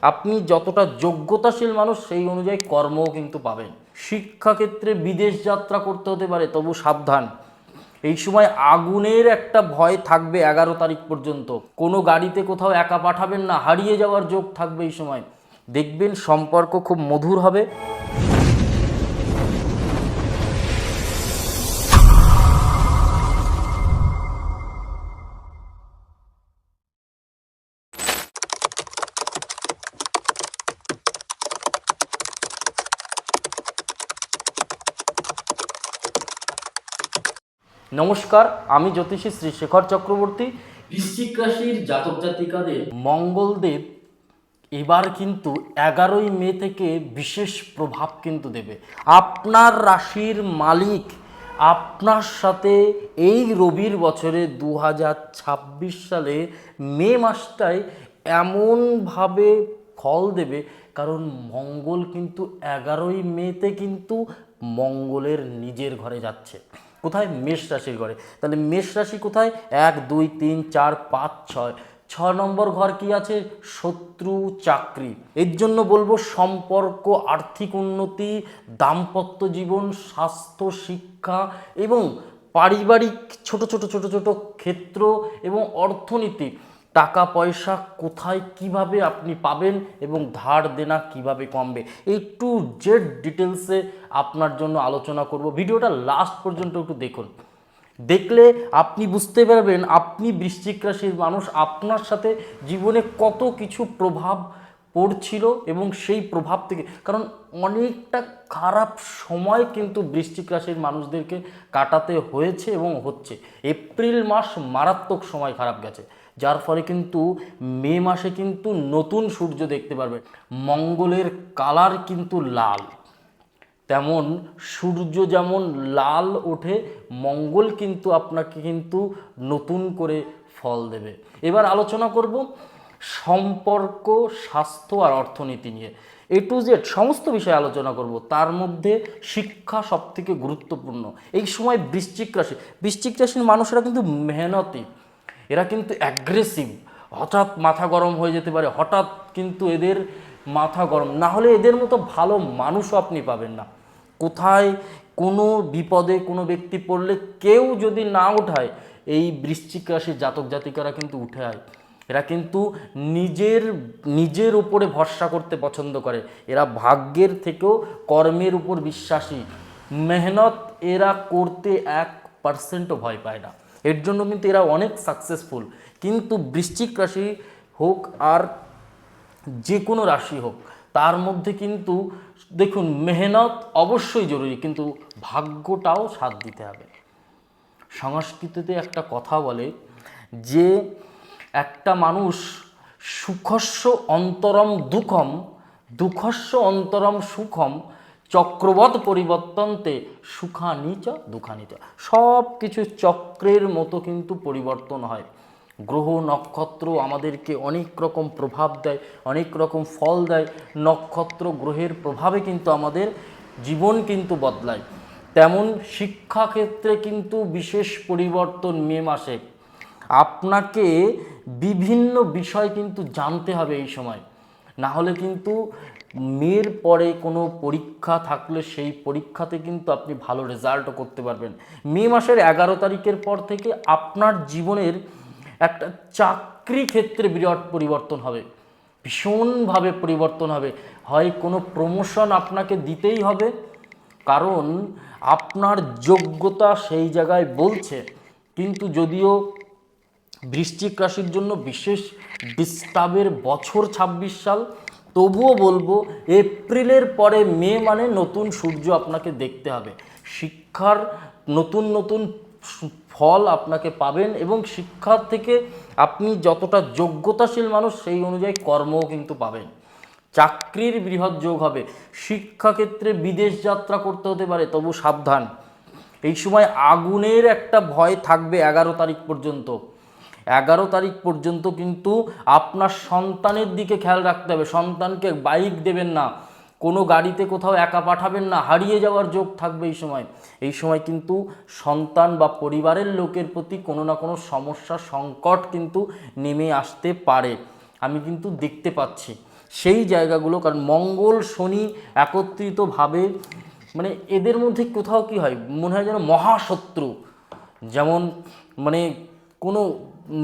আপনি যতটা যোগ্যতাশীল মানুষ সেই অনুযায়ী কর্মও কিন্তু পাবেন। শিক্ষাক্ষেত্রে বিদেশ যাত্রা করতে হতে পারে, তবু সাবধান। এই সময় আগুনের একটা ভয় থাকবে 11 তারিখ পর্যন্ত। কোনো গাড়িতে কোথাও একা পাঠাবেন না, হারিয়ে যাওয়ার যোগ থাকবে এই সময়। দেখবেন সম্পর্ক খুব মধুর হবে। নমস্কার, আমি জ্যোতিষী শ্রী শেখর চক্রবর্তী। বৃশ্চিক রাশির জাতক জাতিকাদের মঙ্গলদেব এবার কিন্তু 11ই মে থেকে বিশেষ প্রভাব কিন্তু দেবে। আপনার রাশির মালিক আপনার সাথে এই রবির বছরে 2026 সালে মে মাসটায় এমনভাবে ফল দেবে, কারণ মঙ্গল কিন্তু 11ই মেতে কিন্তু মঙ্গলের নিজের ঘরে যাচ্ছে। কোথায়? মেষ রাশির ঘরে। তাহলে মেষ রাশি কোথায়? 1 2 3 4 5 6, 6 নম্বর ঘর কি আছে? শত্রু, চাকরি। এর জন্য বলবো সম্পর্ক, আর্থিক উন্নতি, দাম্পত্য জীবন, স্বাস্থ্য, শিক্ষা এবং পারিবারিক ছোট ছোট ছোট ছোট ক্ষেত্র এবং অর্থনীতি, টাকা পয়সা কোথায় কিভাবে আপনি পাবেন এবং ধার দেনা কিভাবে কমবে, এই টু জেড ডিটেলসে আপনার জন্য আলোচনা করব। ভিডিওটা লাস্ট পর্যন্ত একটু দেখুন, দেখলে আপনি বুঝতে পারবেন আপনি বৃশ্চিক রাশির মানুষ, আপনার সাথে জীবনে কত কিছু প্রভাব পড়ছিল এবং সেই প্রভাব থেকে, কারণ অনেকটা খারাপ সময় কিন্তু বৃশ্চিক রাশির মানুষদেরকে কাটাতে হয়েছে এবং হচ্ছে। এপ্রিল মাস মারাত্মক সময় খারাপ গেছে, যার ফলে কিন্তু মে মাসে কিন্তু নতুন সূর্য দেখতে পারবে। মঙ্গলের কালার কিন্তু লাল, তেমন সূর্য যেমন লাল ওঠে, মঙ্গল কিন্তু আপনাকে কিন্তু নতুন করে ফল দেবে। এবার আলোচনা করব সম্পর্ক, স্বাস্থ্য আর অর্থনীতি নিয়ে। এ টু জেড সমস্ত বিষয়ে আলোচনা করব, তার মধ্যে শিক্ষা সবথেকে গুরুত্বপূর্ণ। এই সময় বৃশ্চিক রাশির মানুষেরা কিন্তু মেহনতি, এরা কিন্তু অ্যাগ্রেসিভ। হঠাৎ মাথা গরম হয়ে যেতে পারে, হঠাৎ কিন্তু এদের মাথা গরম না হলে এদের মতো ভালো মানুষও আপনি পাবেন না। কোথায় কোনো বিপদে কোনো ব্যক্তি পড়লে কেউ যদি না ওঠায়, এই বৃশ্চিক রাশির জাতক জাতিকারা কিন্তু উঠে আয়। এরা কিন্তু নিজের উপরে ভরসা করতে পছন্দ করে। এরা ভাগ্যের থেকেও কর্মের উপর বিশ্বাসী। মেহনত এরা করতে 1%ও ভয় পায় না। এর জন্য কিন্তু এরা অনেক সাকসেসফুল। কিন্তু বৃশ্চিক রাশি হোক আর যে কোনো রাশি হোক, তার মধ্যে কিন্তু দেখুন মেহনত অবশ্যই জরুরি, কিন্তু ভাগ্যটাও সাথ দিতে হবে। সংস্কৃতিতে একটা কথা বলে যে একটা মানুষ সুখস্য অন্তরম দুঃখম, দুঃখস্য অন্তরম সুখম, চক্রবৎ পরিবর্তন্তে সুখানিচ দুঃখানিচ। সব কিছু চক্রের মতো কিন্তু পরিবর্তন হয়। গ্রহ নক্ষত্র আমাদেরকে অনেক রকম প্রভাব দেয়, অনেক রকম ফল দেয়। নক্ষত্র গ্রহের প্রভাবে কিন্তু আমাদের জীবন কিন্তু বদলায়। তেমন শিক্ষাক্ষেত্রে কিন্তু বিশেষ পরিবর্তন মে মাসে। আপনাকে বিভিন্ন বিষয় কিন্তু জানতে হবে এই সময়, না হলে কিন্তু মের পরে কোনো পরীক্ষা থাকলে সেই পরীক্ষাতে কিন্তু আপনি ভালো রেজাল্টও করতে পারবেন। মে মাসের 11 তারিখের পর থেকে আপনার জীবনের একটা চাকরি ক্ষেত্রে বিরাট পরিবর্তন হবে, ভীষণভাবে পরিবর্তন হবে। হয় কোনো প্রমোশন আপনাকে দিতেই হবে, কারণ আপনার যোগ্যতা সেই জায়গায় বলছে। কিন্তু যদিও বৃশ্চিক রাশির জন্য বিশেষ ডিস্টার্বের বছর 26 সাল, তবুও বলবো এপ্রিলের পরে মে মানে নতুন সূর্য আপনাকে দেখতে হবে। শিক্ষার নতুন নতুন ফল আপনাকে পাবেন এবং শিক্ষার থেকে আপনি যতটা যোগ্যতাশীল মানুষ সেই অনুযায়ী কর্মও কিন্তু পাবেন। চাকরির বৃহৎ যোগ হবে। শিক্ষাক্ষেত্রে বিদেশ যাত্রা করতে হতে পারে, তবু সাবধান। এই সময় আগুনের একটা ভয় থাকবে 11 তারিখ পর্যন্ত। 11 তারিখ পর্যন্ত কিন্তু আপনার সন্তানের দিকে খেয়াল রাখতে হবে। সন্তানকে বাইক দেবেন না, কোনো গাড়িতে কোথাও একা পাঠাবেন না, হারিয়ে যাওয়ার যোগ থাকবে এই সময়। এই সময় কিন্তু সন্তান বা পরিবারের লোকের প্রতি কোনো না কোনো সমস্যা, সংকট কিন্তু নেমে আসতে পারে, আমি কিন্তু দেখতে পাচ্ছি। সেই জায়গাগুলো, কারণ মঙ্গল শনি একত্রিতভাবে মানে এদের মধ্যে কোথাও কি হয় মনে হয় যেন মহাশত্রু, যেমন মানে কোনো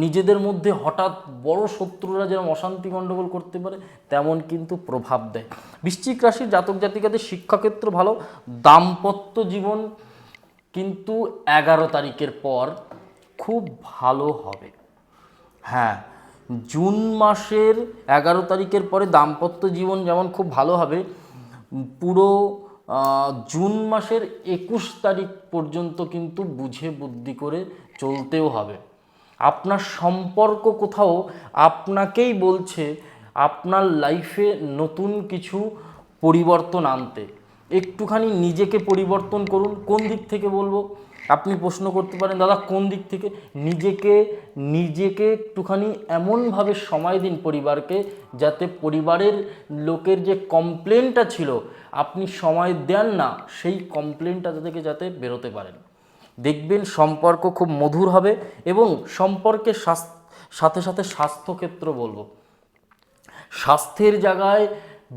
নিজেদের মধ্যে হঠাৎ বড় শত্রুরা যেরকম অশান্তি গণ্ডগোল করতে পারে তেমন কিন্তু প্রভাব দেয়। বৃশ্চিক রাশির জাতক জাতিকাদের শিক্ষাক্ষেত্র ভালো, দাম্পত্য জীবন কিন্তু 11 তারিখের পর খুব ভালো হবে। হ্যাঁ, জুন মাসের 11 তারিখের পরে দাম্পত্য জীবন যেমন খুব ভালো হবে, পুরো জুন মাসের 21 তারিখ পর্যন্ত কিন্তু বুঝে বুদ্ধি করে চলতেও হবে। আপনার সম্পর্ক কোথাও আপনাকেই বলছে আপনার লাইফে নতুন কিছু পরিবর্তন আনতে। একটুখানি নিজেকে পরিবর্তন করুন। কোন দিক থেকে বলবো? আপনি প্রশ্ন করতে পারেন, দাদা কোন দিক থেকে? নিজেকে একটুখানি এমনভাবে সময় দিন পরিবারকে, যাতে পরিবারের লোকের যে কমপ্লেনটা ছিল আপনি সময় দেন না, সেই কমপ্লেনটা থেকে যাতে বেরোতে পারেন। দেখবেন সম্পর্ক খুব মধুর হবে। এবং সম্পর্কের সাথে সাথে স্বাস্থ্যক্ষেত্র বলবো, স্বাস্থ্যের জায়গায়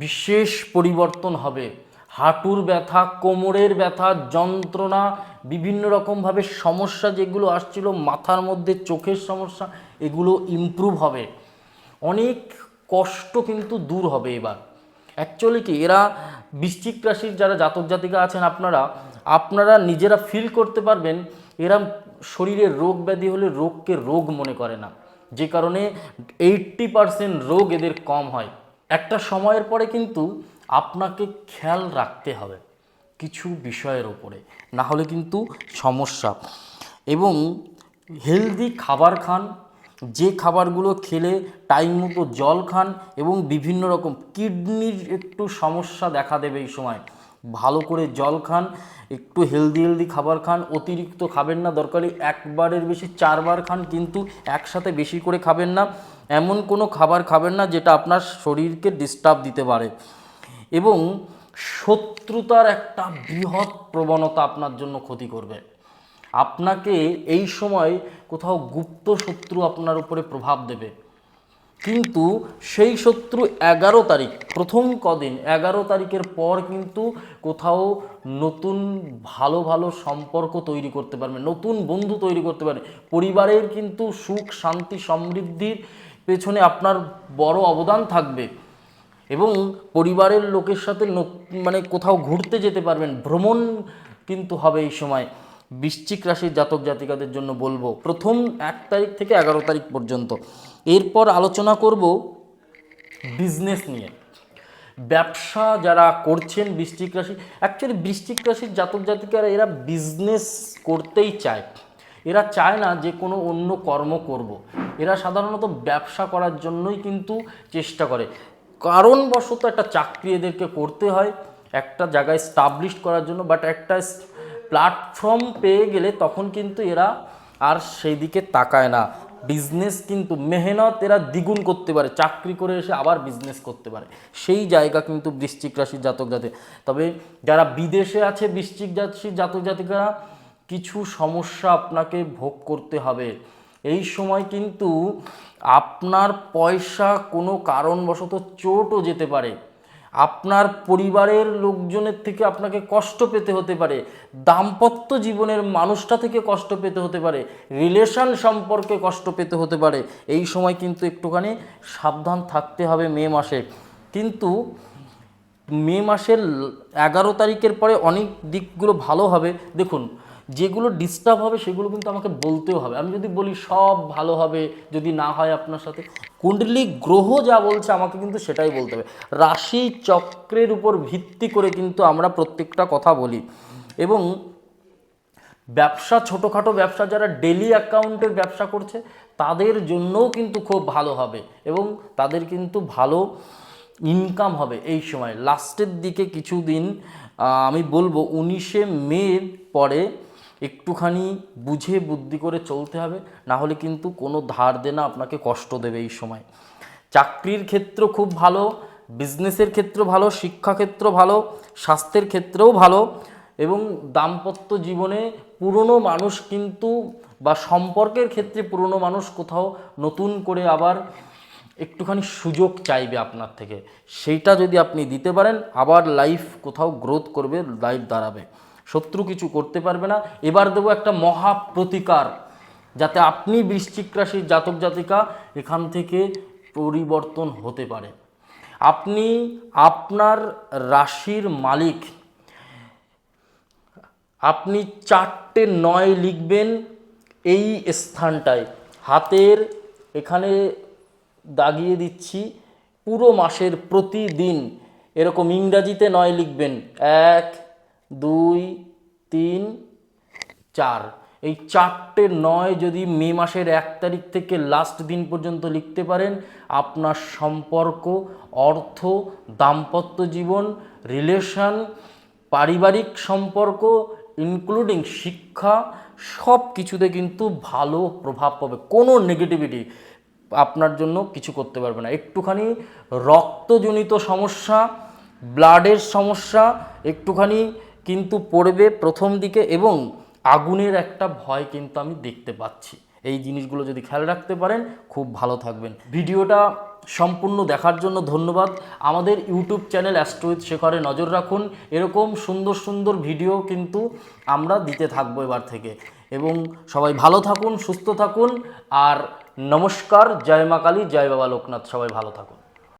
বিশেষ পরিবর্তন হবে। হাঁটুর ব্যথা, কোমরের ব্যথা, যন্ত্রণা, বিভিন্ন রকমভাবে সমস্যা যেগুলো আসছিল, মাথার মধ্যে চোখের সমস্যা, এগুলো ইমপ্রুভ হবে। অনেক কষ্ট কিন্তু দূর হবে এবার। অ্যাকচুয়ালি কি এরা বৃশ্চিক রাশির যারা জাতক জাতিকা আছেন আপনারা নিজেরা ফিল করতে পারবেন, এরা শরীরে রোগ ব্যাধি হলে রোগকে রোগ মনে করে না, যে কারণে 80% রোগ এদের কম হয়। একটা সময়ের পরে কিন্তু আপনাকে খেয়াল রাখতে হবে কিছু বিষয়ের ওপরে, না হলে কিন্তু সমস্যা। এবং হেলদি খাবার খান, যে খাবারগুলো খেলে টাইম মতো জল খান, এবং বিভিন্ন রকম কিডনির একটু সমস্যা দেখা দেবে এই সময়। ভালো করে জল খান, একটু হেলদি খাবার খান, অতিরিক্ত খাবেন না, দরকারি একবারের বেশি 4 বার খান, কিন্তু একসাথে বেশি করে খাবেন না। এমন কোনো খাবার খাবেন না যেটা আপনার শরীরকে ডিস্টার্ব দিতে পারে। এবং শত্রুতার একটা বৃহৎ প্রবণতা আপনার জন্য ক্ষতি করবে। আপনাকে এই সময় কোথাও গুপ্ত শত্রু আপনার উপরে প্রভাব দেবে, কিন্তু সেই শত্রু 11 তারিখ, প্রথম কদিন 11 তারিখের পর কিন্তু কোথাও নতুন ভালো ভালো সম্পর্ক তৈরি করতে পারবে, নতুন বন্ধু তৈরি করতে পারবে। পরিবারের কিন্তু সুখ শান্তি সমৃদ্ধির পেছনে আপনার বড় অবদান থাকবে। এবং পরিবারের লোকের সাথে মানে কোথাও ঘুরতে যেতে পারবেন, ভ্রমণ কিন্তু হবে এই সময়। বৃশ্চিক রাশির জাতক জাতিকাদের জন্য বলবো প্রথম 1 তারিখ থেকে 11 তারিখ পর্যন্ত। এরপর আলোচনা করব বিজনেস নিয়ে। ব্যবসা যারা করছেন বৃশ্চিক রাশি, অ্যাকচুয়ালি বৃশ্চিক রাশির জাতক জাতিকারা এরা বিজনেস করতেই চায়। এরা চায় না যে কোনো অন্য কর্ম করব। এরা সাধারণত ব্যবসা করার জন্যই কিন্তু চেষ্টা করে। কারণবশত একটা চাকরি এদেরকে করতে হয় একটা জায়গায় স্টাবলিশ করার জন্য, বাট একটা প্ল্যাটফর্ম পেয়ে গেলে তখন কিন্তু এরা আর সেই দিকে তাকায় না। বিজনেস কিন্তু মেহনত এরা দ্বিগুণ করতে পারে, চাকরি করে এসে আবার বিজনেস করতে পারে, সেই জায়গা কিন্তু বৃশ্চিক রাশির জাতক জাতি। তবে যারা বিদেশে আছে বৃশ্চিক রাশির জাতক জাতিকারা, কিছু সমস্যা আপনাকে ভোগ করতে হবে এই সময়। কিন্তু আপনার পয়সা কোনো কারণবশত চোটও যেতে পারে, আপনার পরিবারের লোকজনের থেকে আপনাকে কষ্ট পেতে হতে পারে, দাম্পত্য জীবনের মানুষটা থেকে কষ্ট পেতে হতে পারে, রিলেশন সম্পর্কে কষ্ট পেতে হতে পারে। এই সময় কিন্তু একটুখানি সাবধান থাকতে হবে মে মাসে। কিন্তু মে মাসের 11 তারিখের পরে অনেক দিকগুলো ভালো হবে। দেখুন, যেগুলো ডিস্টার্ব হবে সেগুলো কিন্তু আমাকে বলতেও হবে। আমি যদি বলি সব ভালো হবে, যদি না হয় আপনার সাথে, কুণ্ডলী গ্রহ যা বলছে আমাকে কিন্তু সেটাই বলতে হবে। রাশি চক্রের উপর ভিত্তি করে কিন্তু আমরা প্রত্যেকটা কথা বলি। এবং ব্যবসা, ছোটোখাটো ব্যবসা যারা ডেলি অ্যাকাউন্টের ব্যবসা করছে তাদের জন্যও কিন্তু খুব ভালো হবে, এবং তাদের কিন্তু ভালো ইনকাম হবে এই সময়। লাস্টের দিকে কিছুদিন আমি বলবো 19শে মের পরে একটুখানি বুঝে বুদ্ধি করে চলতে হবে, না হলে কিন্তু কোনো ধার দেনা আপনাকে কষ্ট দেবে এই সময়। চাকরির ক্ষেত্র খুব ভালো, বিজনেসের ক্ষেত্র ভালো, শিক্ষাক্ষেত্র ভালো, স্বাস্থ্যের ক্ষেত্রেও ভালো। এবং দাম্পত্য জীবনে পুরনো মানুষ কিন্তু বা সম্পর্কের ক্ষেত্রে পুরনো মানুষ কোথাও নতুন করে আবার একটুখানি সুযোগ চাইবে আপনার থেকে, সেইটা যদি আপনি দিতে পারেন আবার লাইফ কোথাও গ্রোথ করবে, লাইফ দাঁড়াবে, শত্রু কিছু করতে পারবে না। এবার দেবো একটা মহা প্রতিকার, যাতে আপনি বৃশ্চিক রাশির জাতক জাতিকা এখান থেকে পরিবর্তন হতে পারে। আপনি আপনার রাশির মালিক, আপনি 4টে 9 লিখবেন এই স্থানটায়, হাতের এখানে দাগিয়ে দিচ্ছি, পুরো মাসের প্রতিদিন এরকম ইংরাজিতে 9 লিখবেন, 1 2 3 4। এই 4টে 9 যদি মে মাসের 1 তারিখ থেকে লাস্ট দিন পর্যন্ত লিখতে পারেন, আপনার সম্পর্ক, অর্থ, দাম্পত্য জীবন, রিলেশন, পারিবারিক সম্পর্ক, ইনক্লুডিং শিক্ষা, সব কিছুতে কিন্তু ভালো প্রভাব পাবে। কোনো নেগেটিভিটি আপনার জন্য কিছু করতে পারবে না। একটুখানি রক্তজনিত সমস্যা, ব্লাডের সমস্যা একটুখানি কিন্তু পড়বে প্রথম দিকে, এবং আগুনের একটা ভয় কিন্তু আমি দেখতে পাচ্ছি। এই জিনিসগুলো যদি খেয়াল রাখতে পারেন খুব ভালো থাকবেন। ভিডিওটা সম্পূর্ণ দেখার জন্য ধন্যবাদ। আমাদের ইউটিউব চ্যানেল অ্যাস্ট্রো উইথ শেখরে নজর রাখুন, এরকম সুন্দর সুন্দর ভিডিও কিন্তু আমরা দিতে থাকবো এবার থেকে। এবং সবাই ভালো থাকুন, সুস্থ থাকুন, আর নমস্কার, জয় মা কালী, জয় বাবা লোকনাথ, সবাই ভালো থাকুন।